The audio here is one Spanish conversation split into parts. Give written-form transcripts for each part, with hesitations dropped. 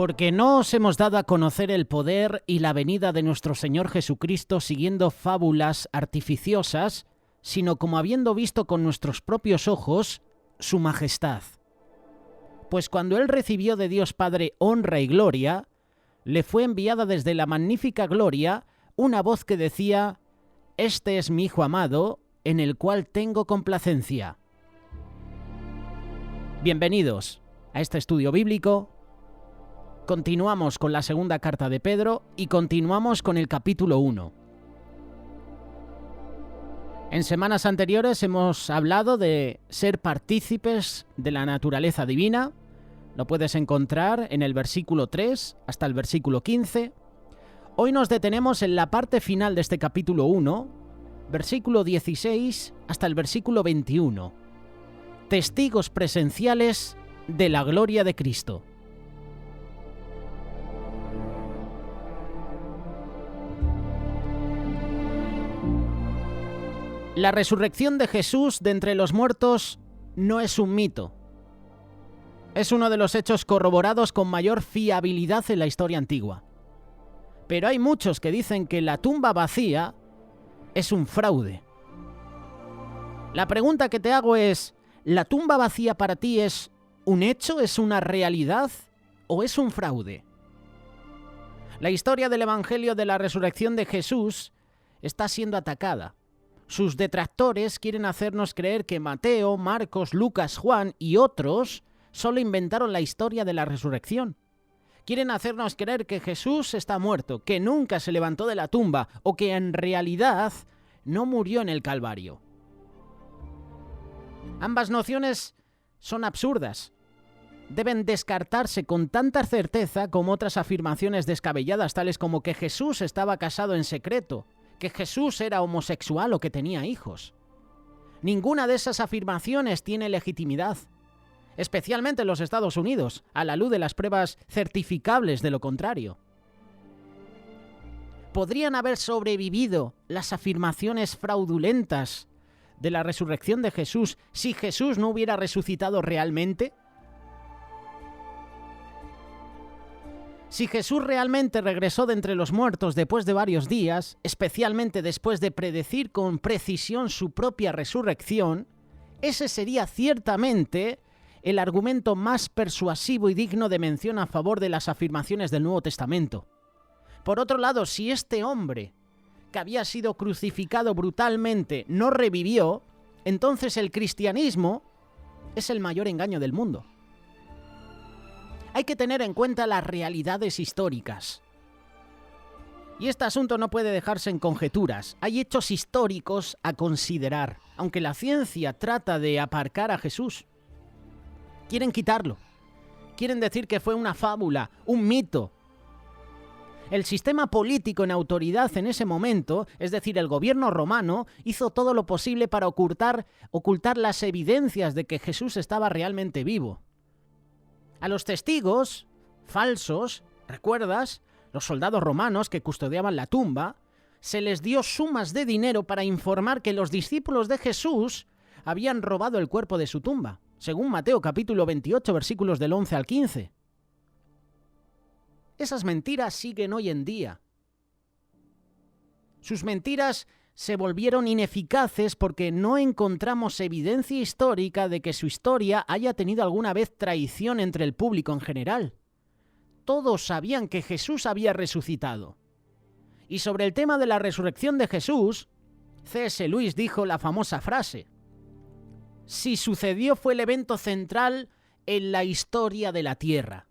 Porque no os hemos dado a conocer el poder y la venida de nuestro Señor Jesucristo siguiendo fábulas artificiosas, sino como habiendo visto con nuestros propios ojos su majestad. Pues cuando Él recibió de Dios Padre honra y gloria, le fue enviada desde la magnífica gloria una voz que decía: «Este es mi Hijo amado, en el cual tengo complacencia». Bienvenidos a este estudio bíblico. Continuamos con la segunda carta de Pedro y continuamos con el capítulo 1. En semanas anteriores hemos hablado de ser partícipes de la naturaleza divina. Lo puedes encontrar en el versículo 3 hasta el versículo 15. Hoy nos detenemos en la parte final de este capítulo 1, versículo 16 hasta el versículo 21. Testigos presenciales de la gloria de Cristo. La resurrección de Jesús de entre los muertos no es un mito. Es uno de los hechos corroborados con mayor fiabilidad en la historia antigua. Pero hay muchos que dicen que la tumba vacía es un fraude. La pregunta que te hago es: ¿la tumba vacía para ti es un hecho, es una realidad o es un fraude? La historia del Evangelio de la resurrección de Jesús está siendo atacada. Sus detractores quieren hacernos creer que Mateo, Marcos, Lucas, Juan y otros solo inventaron la historia de la resurrección. Quieren hacernos creer que Jesús está muerto, que nunca se levantó de la tumba o que en realidad no murió en el Calvario. Ambas nociones son absurdas. Deben descartarse con tanta certeza como otras afirmaciones descabelladas, tales como que Jesús estaba casado en secreto, que Jesús era homosexual o que tenía hijos. Ninguna de esas afirmaciones tiene legitimidad, especialmente en los Estados Unidos, a la luz de las pruebas certificables de lo contrario. ¿Podrían haber sobrevivido las afirmaciones fraudulentas de la resurrección de Jesús si Jesús no hubiera resucitado realmente? Si Jesús realmente regresó de entre los muertos después de varios días, especialmente después de predecir con precisión su propia resurrección, ese sería ciertamente el argumento más persuasivo y digno de mención a favor de las afirmaciones del Nuevo Testamento. Por otro lado, si este hombre, que había sido crucificado brutalmente, no revivió, entonces el cristianismo es el mayor engaño del mundo. Hay que tener en cuenta las realidades históricas. Y este asunto no puede dejarse en conjeturas. Hay hechos históricos a considerar, aunque la ciencia trata de aparcar a Jesús. Quieren quitarlo. Quieren decir que fue una fábula, un mito. El sistema político en autoridad en ese momento, es decir, el gobierno romano, hizo todo lo posible para ocultar las evidencias de que Jesús estaba realmente vivo. A los testigos falsos, ¿recuerdas? Los soldados romanos que custodiaban la tumba, se les dio sumas de dinero para informar que los discípulos de Jesús habían robado el cuerpo de su tumba, según Mateo capítulo 28, versículos del 11 al 15. Esas mentiras siguen hoy en día. Sus mentiras se volvieron ineficaces porque no encontramos evidencia histórica de que su historia haya tenido alguna vez traición entre el público en general. Todos sabían que Jesús había resucitado. Y sobre el tema de la resurrección de Jesús, C.S. Lewis dijo la famosa frase: «Si sucedió fue el evento central en la historia de la tierra».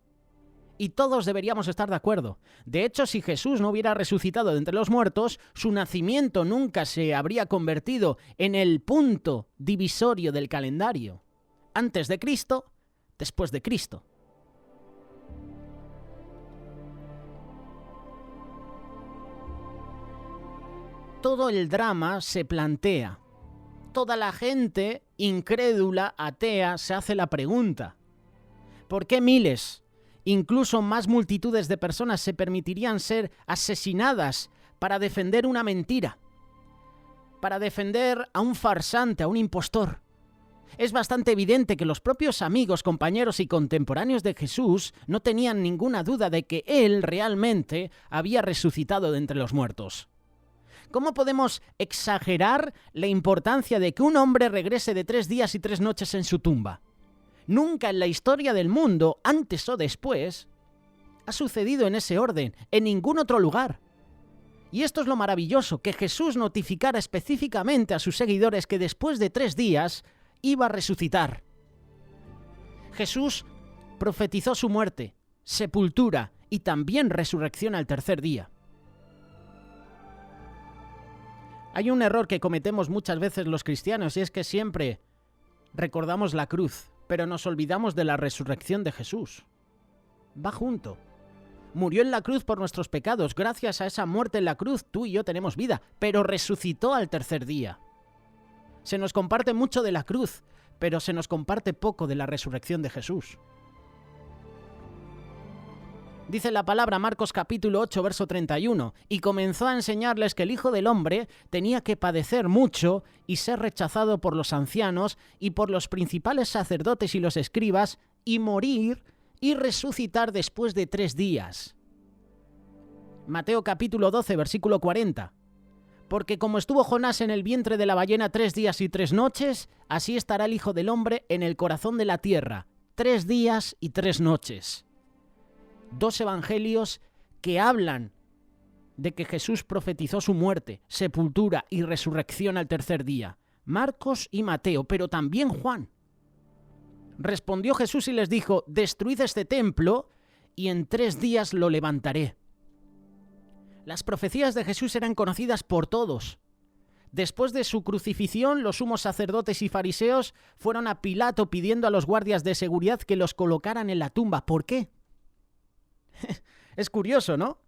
Y todos deberíamos estar de acuerdo. De hecho, si Jesús no hubiera resucitado de entre los muertos, su nacimiento nunca se habría convertido en el punto divisorio del calendario. Antes de Cristo, después de Cristo. Todo el drama se plantea. Toda la gente incrédula, atea, se hace la pregunta: ¿por qué miles, incluso más multitudes de personas se permitirían ser asesinadas para defender una mentira, para defender a un farsante, a un impostor? Es bastante evidente que los propios amigos, compañeros y contemporáneos de Jesús no tenían ninguna duda de que Él realmente había resucitado de entre los muertos. ¿Cómo podemos exagerar la importancia de que un hombre regrese de 3 días y 3 noches en su tumba? Nunca en la historia del mundo, antes o después, ha sucedido en ese orden, en ningún otro lugar. Y esto es lo maravilloso, que Jesús notificara específicamente a sus seguidores que después de 3 días iba a resucitar. Jesús profetizó su muerte, sepultura y también resurrección al tercer día. Hay un error que cometemos muchas veces los cristianos y es que siempre recordamos la cruz, pero nos olvidamos de la resurrección de Jesús. Va junto. Murió en la cruz por nuestros pecados. Gracias a esa muerte en la cruz, tú y yo tenemos vida, pero resucitó al tercer día. Se nos comparte mucho de la cruz, pero se nos comparte poco de la resurrección de Jesús. Dice la palabra Marcos capítulo 8, verso 31, y comenzó a enseñarles que el Hijo del Hombre tenía que padecer mucho y ser rechazado por los ancianos y por los principales sacerdotes y los escribas, y morir y resucitar después de 3 días. Mateo capítulo 12, versículo 40. Porque como estuvo Jonás en el vientre de la ballena 3 días y 3 noches, así estará el Hijo del Hombre en el corazón de la tierra, 3 días y 3 noches. 2 evangelios que hablan de que Jesús profetizó su muerte, sepultura y resurrección al tercer día. Marcos y Mateo, pero también Juan. Respondió Jesús y les dijo: destruid este templo y en 3 días lo levantaré. Las profecías de Jesús eran conocidas por todos. Después de su crucifixión, los sumos sacerdotes y fariseos fueron a Pilato pidiendo a los guardias de seguridad que los colocaran en la tumba. ¿Por qué? Es curioso, ¿no?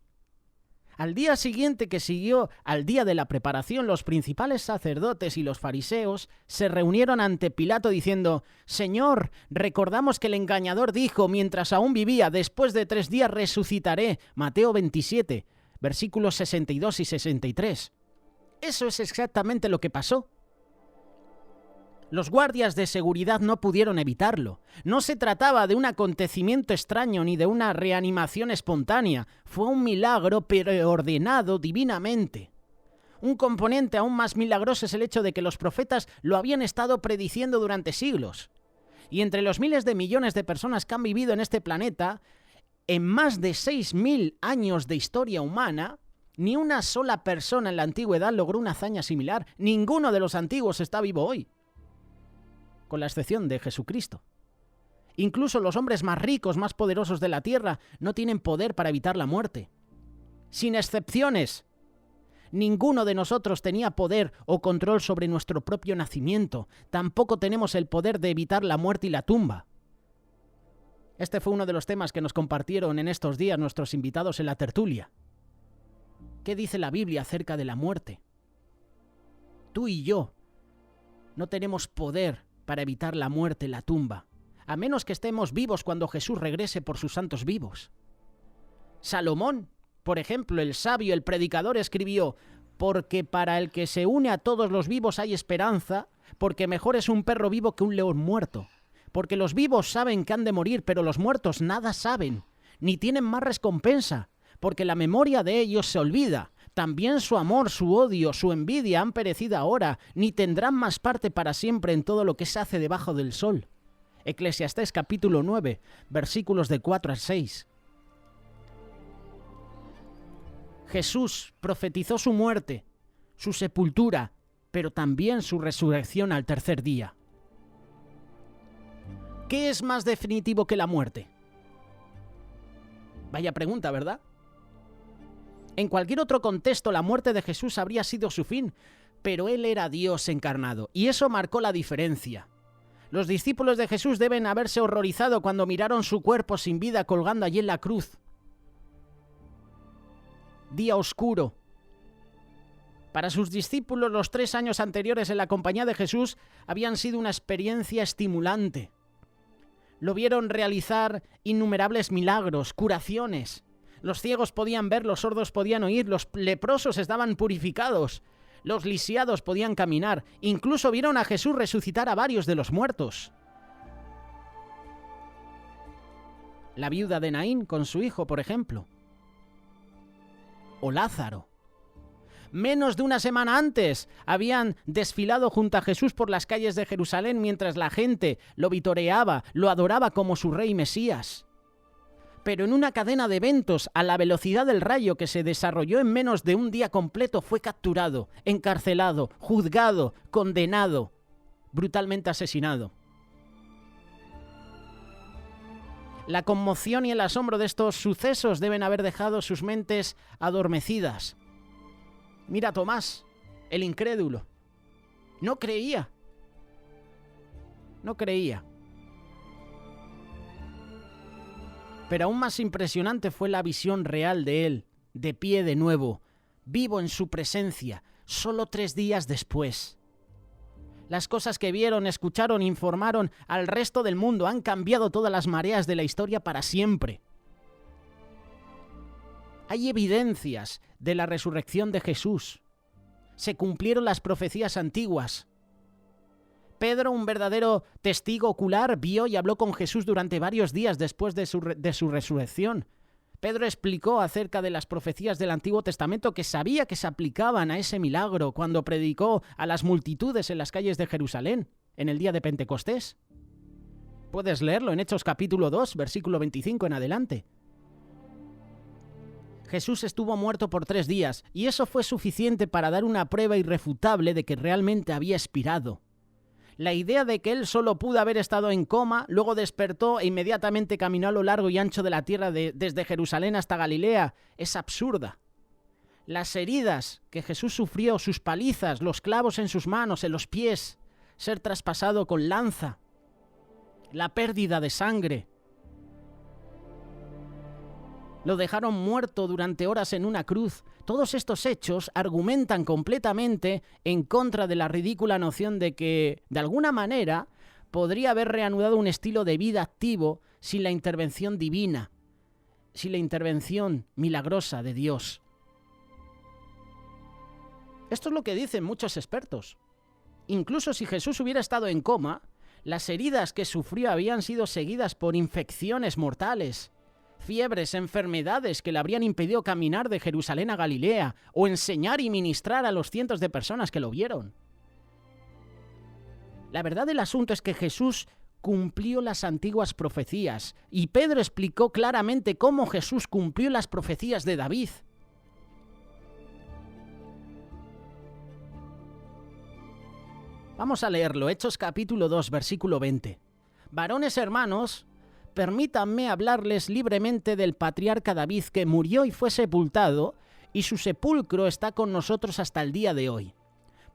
Al día siguiente que siguió al día de la preparación, los principales sacerdotes y los fariseos se reunieron ante Pilato diciendo: Señor, recordamos que el engañador dijo, mientras aún vivía, después de 3 días resucitaré. Mateo 27, versículos 62 y 63. Eso es exactamente lo que pasó. Los guardias de seguridad no pudieron evitarlo. No se trataba de un acontecimiento extraño ni de una reanimación espontánea. Fue un milagro preordenado divinamente. Un componente aún más milagroso es el hecho de que los profetas lo habían estado prediciendo durante siglos. Y entre los miles de millones de personas que han vivido en este planeta, en más de 6.000 años de historia humana, ni una sola persona en la antigüedad logró una hazaña similar. Ninguno de los antiguos está vivo hoy, con la excepción de Jesucristo. Incluso los hombres más ricos, más poderosos de la tierra, no tienen poder para evitar la muerte. Sin excepciones, ninguno de nosotros tenía poder o control sobre nuestro propio nacimiento. Tampoco tenemos el poder de evitar la muerte y la tumba. Este fue uno de los temas que nos compartieron en estos días nuestros invitados en la tertulia. ¿Qué dice la Biblia acerca de la muerte? Tú y yo no tenemos poder para evitar la muerte, la tumba, a menos que estemos vivos cuando Jesús regrese por sus santos vivos. Salomón, por ejemplo, el sabio, el predicador, escribió: porque para el que se une a todos los vivos hay esperanza, porque mejor es un perro vivo que un león muerto. Porque los vivos saben que han de morir, pero los muertos nada saben, ni tienen más recompensa, porque la memoria de ellos se olvida. También su amor, su odio, su envidia han perecido ahora, ni tendrán más parte para siempre en todo lo que se hace debajo del sol. Eclesiastés capítulo 9, versículos de 4 al 6. Jesús profetizó su muerte, su sepultura, pero también su resurrección al tercer día. ¿Qué es más definitivo que la muerte? Vaya pregunta, ¿verdad? En cualquier otro contexto, la muerte de Jesús habría sido su fin, pero Él era Dios encarnado, y eso marcó la diferencia. Los discípulos de Jesús deben haberse horrorizado cuando miraron su cuerpo sin vida colgando allí en la cruz. Día oscuro. Para sus discípulos, los 3 años anteriores en la compañía de Jesús habían sido una experiencia estimulante. Lo vieron realizar innumerables milagros, curaciones. Los ciegos podían ver, los sordos podían oír, los leprosos estaban purificados. Los lisiados podían caminar. Incluso vieron a Jesús resucitar a varios de los muertos. La viuda de Naín con su hijo, por ejemplo. O Lázaro. Menos de una semana antes habían desfilado junto a Jesús por las calles de Jerusalén mientras la gente lo vitoreaba, lo adoraba como su rey Mesías. Pero en una cadena de eventos a la velocidad del rayo que se desarrolló en menos de un día completo fue capturado, encarcelado, juzgado, condenado, brutalmente asesinado. La conmoción y el asombro de estos sucesos deben haber dejado sus mentes adormecidas. Mira a Tomás, el incrédulo. No creía. No creía. Pero aún más impresionante fue la visión real de él, de pie de nuevo, vivo en su presencia, solo 3 días después. Las cosas que vieron, escucharon, informaron al resto del mundo han cambiado todas las mareas de la historia para siempre. Hay evidencias de la resurrección de Jesús. Se cumplieron las profecías antiguas. Pedro, un verdadero testigo ocular, vio y habló con Jesús durante varios días después de su resurrección. Pedro explicó acerca de las profecías del Antiguo Testamento que sabía que se aplicaban a ese milagro cuando predicó a las multitudes en las calles de Jerusalén en el día de Pentecostés. Puedes leerlo en Hechos capítulo 2, versículo 25 en adelante. Jesús estuvo muerto por 3 días y eso fue suficiente para dar una prueba irrefutable de que realmente había expirado. La idea de que él solo pudo haber estado en coma, luego despertó e inmediatamente caminó a lo largo y ancho de la tierra desde Jerusalén hasta Galilea es absurda. Las heridas que Jesús sufrió, sus palizas, los clavos en sus manos, en los pies, ser traspasado con lanza, la pérdida de sangre, lo dejaron muerto durante horas en una cruz. Todos estos hechos argumentan completamente en contra de la ridícula noción de que, de alguna manera, podría haber reanudado un estilo de vida activo sin la intervención divina, sin la intervención milagrosa de Dios. Esto es lo que dicen muchos expertos. Incluso si Jesús hubiera estado en coma, las heridas que sufrió habían sido seguidas por infecciones mortales, fiebres, enfermedades que le habrían impedido caminar de Jerusalén a Galilea o enseñar y ministrar a los cientos de personas que lo vieron. La verdad del asunto es que Jesús cumplió las antiguas profecías y Pedro explicó claramente cómo Jesús cumplió las profecías de David. Vamos a leerlo, Hechos capítulo 2, versículo 20. Varones hermanos, permítanme hablarles libremente del patriarca David, que murió y fue sepultado, y su sepulcro está con nosotros hasta el día de hoy.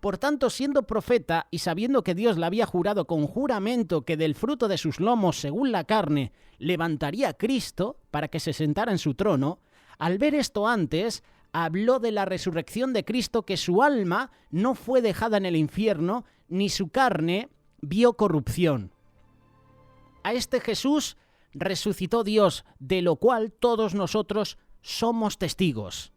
Por tanto, siendo profeta y sabiendo que Dios le había jurado con juramento que del fruto de sus lomos, según la carne, levantaría a Cristo para que se sentara en su trono, al ver esto antes, habló de la resurrección de Cristo, que su alma no fue dejada en el infierno, ni su carne vio corrupción. A este Jesús resucitó Dios, de lo cual todos nosotros somos testigos.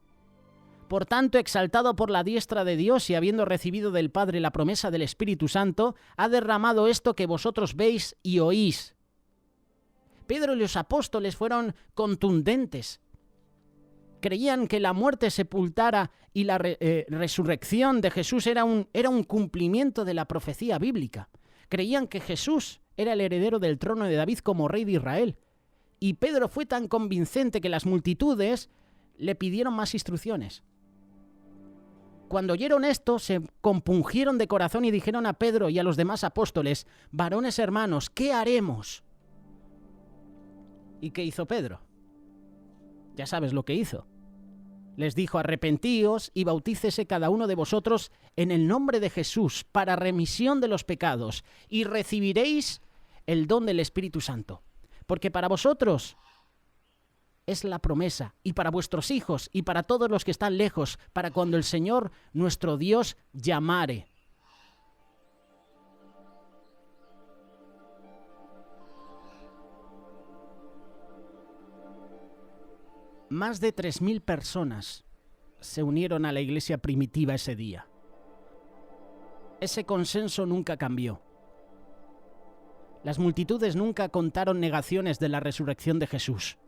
Por tanto, exaltado por la diestra de Dios y habiendo recibido del Padre la promesa del Espíritu Santo, ha derramado esto que vosotros veis y oís. Pedro y los apóstoles fueron contundentes. Creían que la muerte sepultada y la resurrección de Jesús era un cumplimiento de la profecía bíblica. Creían que Jesús era el heredero del trono de David como rey de Israel. Y Pedro fue tan convincente que las multitudes le pidieron más instrucciones. Cuando oyeron esto, se compungieron de corazón y dijeron a Pedro y a los demás apóstoles: varones hermanos, ¿qué haremos? ¿Y qué hizo Pedro? Ya sabes lo que hizo. Les dijo: arrepentíos y bautícese cada uno de vosotros en el nombre de Jesús para remisión de los pecados y recibiréis el don del Espíritu Santo. Porque para vosotros es la promesa, y para vuestros hijos y para todos los que están lejos, para cuando el Señor nuestro Dios llamare. Más de 3.000 personas se unieron a la iglesia primitiva ese día. Ese consenso nunca cambió. Las multitudes nunca contaron negaciones de la resurrección de Jesús.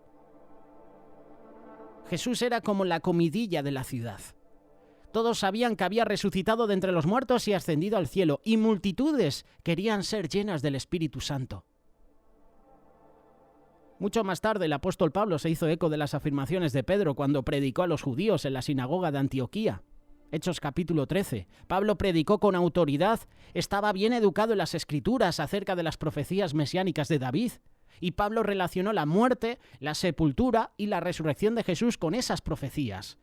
Jesús era como la comidilla de la ciudad. Todos sabían que había resucitado de entre los muertos y ascendido al cielo, y multitudes querían ser llenas del Espíritu Santo. Mucho más tarde el apóstol Pablo se hizo eco de las afirmaciones de Pedro cuando predicó a los judíos en la sinagoga de Antioquía. Hechos capítulo 13. Pablo predicó con autoridad, estaba bien educado en las Escrituras acerca de las profecías mesiánicas de David, y Pablo relacionó la muerte, la sepultura y la resurrección de Jesús con esas profecías.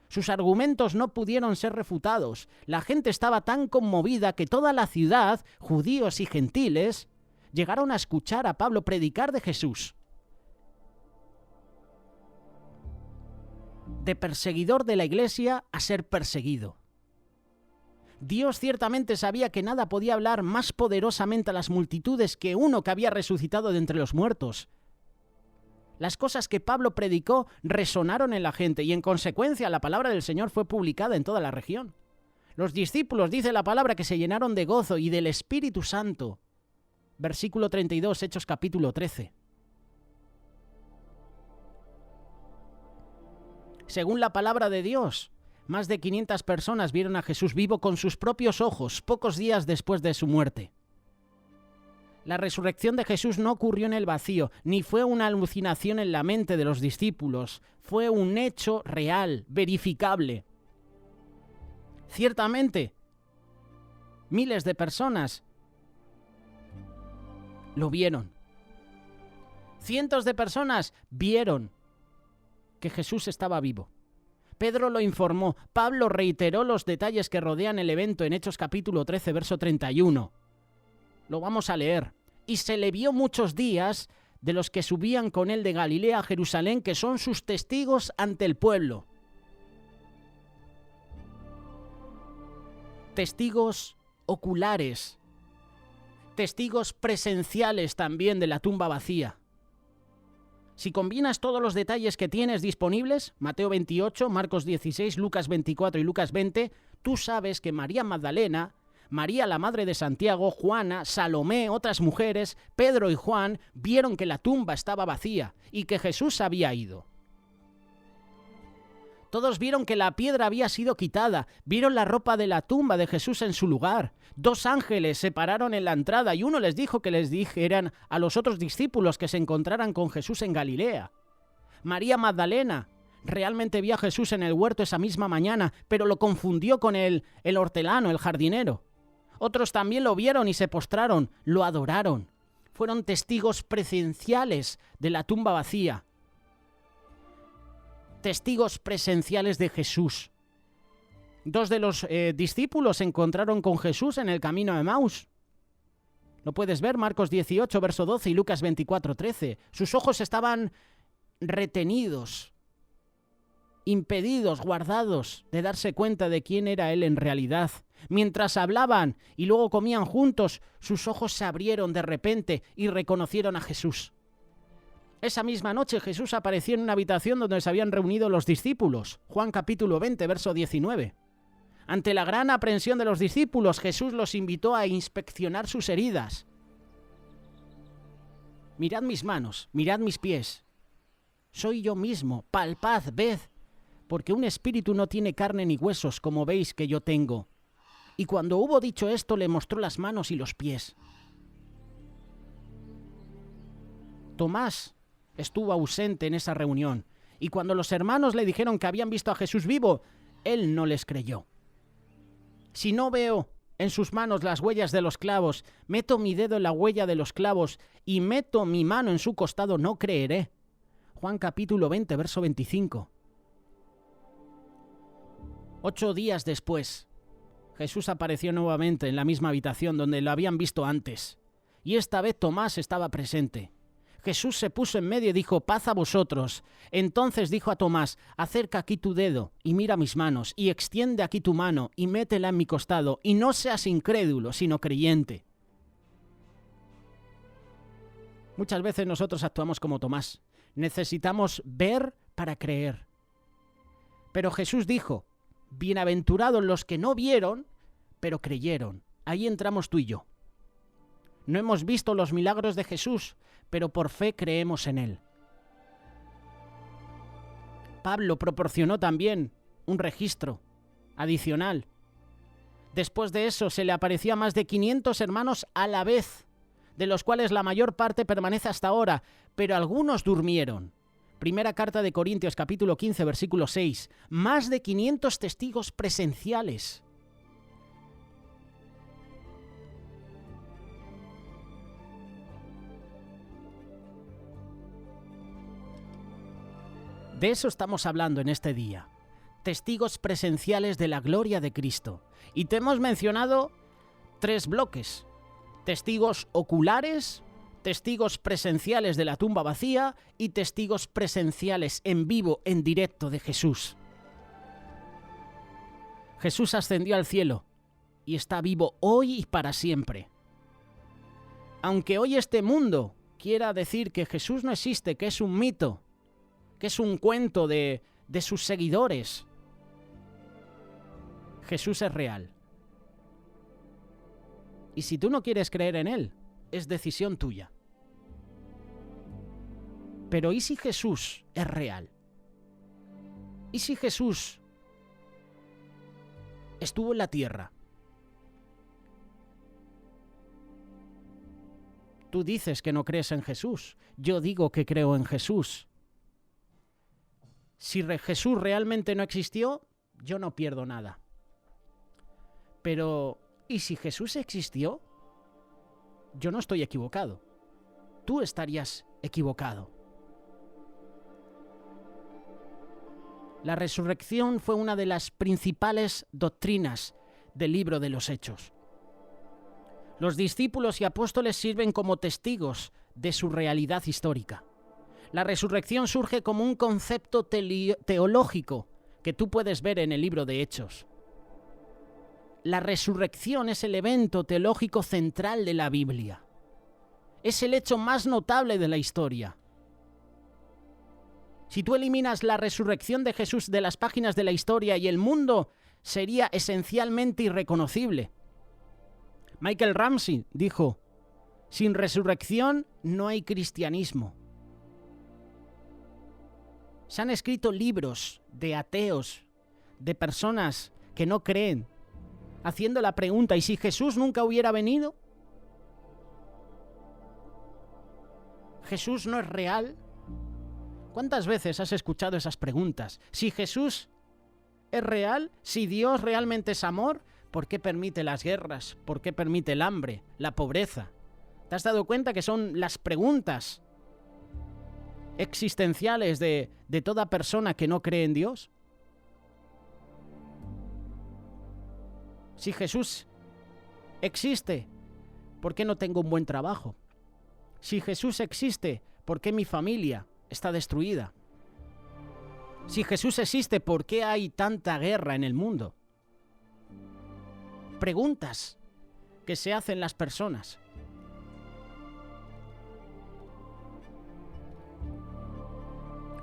Sus argumentos no pudieron ser refutados. La gente estaba tan conmovida que toda la ciudad, judíos y gentiles, llegaron a escuchar a Pablo predicar de Jesús. De perseguidor de la iglesia a ser perseguido. Dios ciertamente sabía que nada podía hablar más poderosamente a las multitudes que uno que había resucitado de entre los muertos. Las cosas que Pablo predicó resonaron en la gente y en consecuencia la palabra del Señor fue publicada en toda la región. Los discípulos, dice la palabra, que se llenaron de gozo y del Espíritu Santo. Versículo 32, Hechos capítulo 13. Según la palabra de Dios, más de 500 personas vieron a Jesús vivo con sus propios ojos pocos días después de su muerte. La resurrección de Jesús no ocurrió en el vacío, ni fue una alucinación en la mente de los discípulos, fue un hecho real, verificable. Ciertamente, miles de personas lo vieron. Cientos de personas vieron que Jesús estaba vivo. Pedro lo informó, Pablo reiteró los detalles que rodean el evento en Hechos capítulo 13, verso 31. Lo vamos a leer. Y se le vio muchos días de los que subían con él de Galilea a Jerusalén, que son sus testigos ante el pueblo. Testigos oculares, testigos presenciales también de la tumba vacía. Si combinas todos los detalles que tienes disponibles, Mateo 28, Marcos 16, Lucas 24 y Lucas 20, tú sabes que María Magdalena, María la madre de Santiago, Juana, Salomé, otras mujeres, Pedro y Juan vieron que la tumba estaba vacía y que Jesús había ido. Todos vieron que la piedra había sido quitada, vieron la ropa de la tumba de Jesús en su lugar. 2 ángeles se pararon en la entrada y uno les dijo que les dijeran a los otros discípulos que se encontraran con Jesús en Galilea. María Magdalena realmente vio a Jesús en el huerto esa misma mañana, pero lo confundió con el hortelano, el jardinero. Otros también lo vieron y se postraron, lo adoraron. Fueron testigos presenciales de la tumba vacía. Testigos presenciales de Jesús. 2 de los discípulos se encontraron con Jesús en el camino a Emaús. Lo puedes ver, Marcos 18, verso 12 y Lucas 24, 13. Sus ojos estaban retenidos, impedidos, guardados de darse cuenta de quién era él en realidad. Mientras hablaban y luego comían juntos, sus ojos se abrieron de repente y reconocieron a Jesús. Esa misma noche Jesús apareció en una habitación donde se habían reunido los discípulos. Juan capítulo 20, verso 19. Ante la gran aprensión de los discípulos, Jesús los invitó a inspeccionar sus heridas. Mirad mis manos, mirad mis pies. Soy yo mismo, palpad, ved, porque un espíritu no tiene carne ni huesos, como veis que yo tengo. Y cuando hubo dicho esto, le mostró las manos y los pies. Tomás estuvo ausente en esa reunión, y cuando los hermanos le dijeron que habían visto a Jesús vivo, él no les creyó. Si no veo en sus manos las huellas de los clavos, meto mi dedo en la huella de los clavos y meto mi mano en su costado, no creeré. Juan capítulo 20, verso 25. 8 días después, Jesús apareció nuevamente en la misma habitación donde lo habían visto antes, y esta vez Tomás estaba presente. Jesús se puso en medio y dijo, paz a vosotros. Entonces dijo a Tomás, acerca aquí tu dedo y mira mis manos, y extiende aquí tu mano y métela en mi costado, y no seas incrédulo, sino creyente. Muchas veces nosotros actuamos como Tomás. Necesitamos ver para creer. Pero Jesús dijo, bienaventurados los que no vieron, pero creyeron. Ahí entramos tú y yo. No hemos visto los milagros de Jesús, pero por fe creemos en Él. Pablo proporcionó también un registro adicional. Después de eso se le apareció a más de 500 hermanos a la vez, de los cuales la mayor parte permanece hasta ahora, pero algunos durmieron. Primera carta de Corintios, capítulo 15, versículo 6. Más de 500 testigos presenciales. De eso estamos hablando en este día. Testigos presenciales de la gloria de Cristo. Y te hemos mencionado 3 bloques. Testigos oculares, testigos presenciales de la tumba vacía y testigos presenciales en vivo, en directo de Jesús. Jesús ascendió al cielo y está vivo hoy y para siempre. Aunque hoy este mundo quiera decir que Jesús no existe, que es un mito, que es un cuento de sus seguidores, Jesús es real. Y si tú no quieres creer en Él, es decisión tuya. Pero ¿y si Jesús es real? ¿Y si Jesús estuvo en la tierra? Tú dices que no crees en Jesús. Yo digo que creo en Jesús. Si Jesús realmente no existió, yo no pierdo nada. Pero ¿y si Jesús existió? Yo no estoy equivocado. Tú estarías equivocado. La resurrección fue una de las principales doctrinas del libro de los Hechos. Los discípulos y apóstoles sirven como testigos de su realidad histórica. La resurrección surge como un concepto teológico que tú puedes ver en el libro de Hechos. La resurrección es el evento teológico central de la Biblia. Es el hecho más notable de la historia. Si tú eliminas la resurrección de Jesús de las páginas de la historia y el mundo sería esencialmente irreconocible. Michael Ramsey dijo, sin resurrección no hay cristianismo. Se han escrito libros de ateos, de personas que no creen, haciendo la pregunta, ¿y si Jesús nunca hubiera venido? ¿Jesús no es real? ¿Cuántas veces has escuchado esas preguntas? Si Jesús es real, si Dios realmente es amor, ¿por qué permite las guerras? ¿Por qué permite el hambre, la pobreza? ¿Te has dado cuenta que son las preguntas existenciales de toda persona que no cree en Dios? Si Jesús existe, ¿por qué no tengo un buen trabajo? Si Jesús existe, ¿por qué mi familia está destruida? Si Jesús existe, ¿por qué hay tanta guerra en el mundo? Preguntas que se hacen las personas.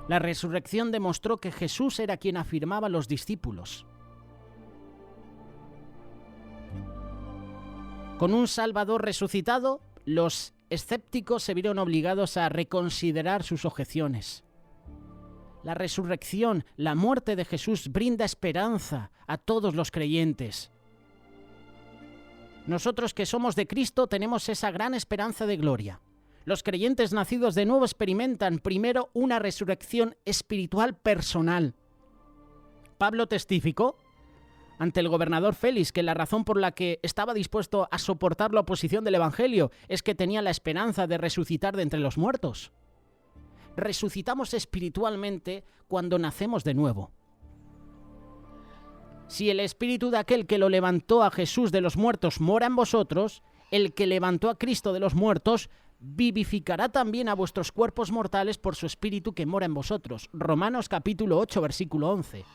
La resurrección demostró que Jesús era quien afirmaban los discípulos. Con un Salvador resucitado, los escépticos se vieron obligados a reconsiderar sus objeciones. La resurrección, la muerte de Jesús brinda esperanza a todos los creyentes. Nosotros que somos de Cristo tenemos esa gran esperanza de gloria. Los creyentes nacidos de nuevo experimentan primero una resurrección espiritual personal. Pablo testificó ante el gobernador Félix que la razón por la que estaba dispuesto a soportar la oposición del Evangelio es que tenía la esperanza de resucitar de entre los muertos. Resucitamos espiritualmente cuando nacemos de nuevo. Si el espíritu de aquel que lo levantó a Jesús de los muertos mora en vosotros, el que levantó a Cristo de los muertos vivificará también a vuestros cuerpos mortales por su espíritu que mora en vosotros. Romanos capítulo 8, versículo 11.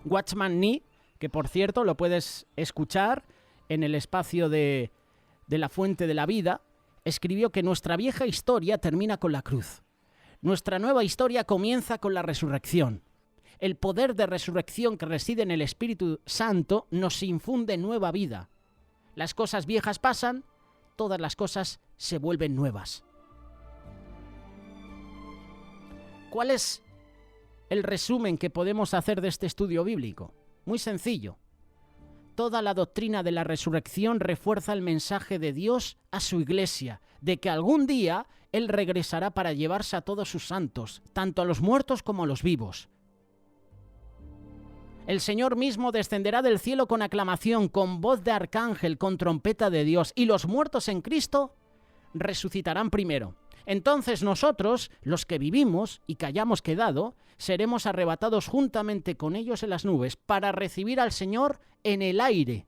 Watchman Nee, que por cierto lo puedes escuchar en el espacio de la Fuente de la Vida, escribió que nuestra vieja historia termina con la cruz. Nuestra nueva historia comienza con la resurrección. El poder de resurrección que reside en el Espíritu Santo nos infunde nueva vida. Las cosas viejas pasan, todas las cosas se vuelven nuevas. ¿Cuál es el resumen que podemos hacer de este estudio bíblico? Muy sencillo. Toda la doctrina de la resurrección refuerza el mensaje de Dios a su iglesia, de que algún día Él regresará para llevarse a todos sus santos, tanto a los muertos como a los vivos. El Señor mismo descenderá del cielo con aclamación, con voz de arcángel, con trompeta de Dios, y los muertos en Cristo resucitarán primero. Entonces nosotros, los que vivimos y que hayamos quedado, seremos arrebatados juntamente con ellos en las nubes para recibir al Señor en el aire.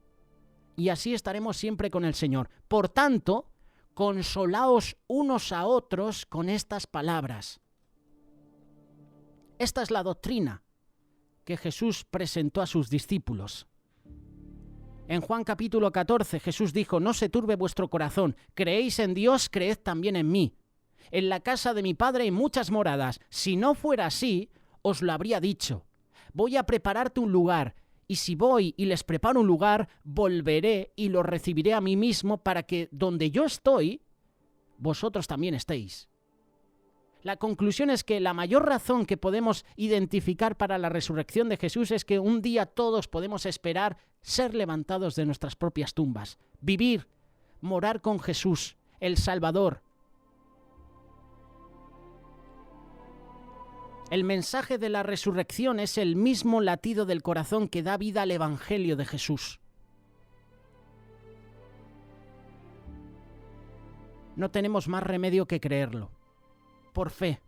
Y así estaremos siempre con el Señor. Por tanto, consolaos unos a otros con estas palabras. Esta es la doctrina que Jesús presentó a sus discípulos. En Juan capítulo 14, Jesús dijo: no se turbe vuestro corazón, creéis en Dios, creed también en mí. En la casa de mi Padre hay muchas moradas. Si no fuera así, os lo habría dicho. Voy a prepararte un lugar, y si voy y les preparo un lugar, volveré y los recibiré a mí mismo, para que donde yo estoy, vosotros también estéis. La conclusión es que la mayor razón que podemos identificar para la resurrección de Jesús es que un día todos podemos esperar ser levantados de nuestras propias tumbas, vivir, morar con Jesús, el Salvador. El mensaje de la resurrección es el mismo latido del corazón que da vida al Evangelio de Jesús. No tenemos más remedio que creerlo, por fe.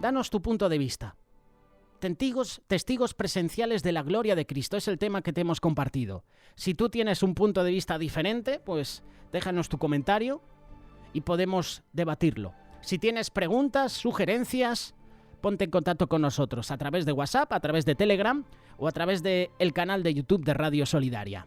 Danos tu punto de vista. Testigos presenciales de la gloria de Cristo es el tema que te hemos compartido. Si tú tienes un punto de vista diferente, pues déjanos tu comentario y podemos debatirlo. Si tienes preguntas, sugerencias, ponte en contacto con nosotros a través de WhatsApp, a través de Telegram o a través del canal de YouTube de Radio Solidaria.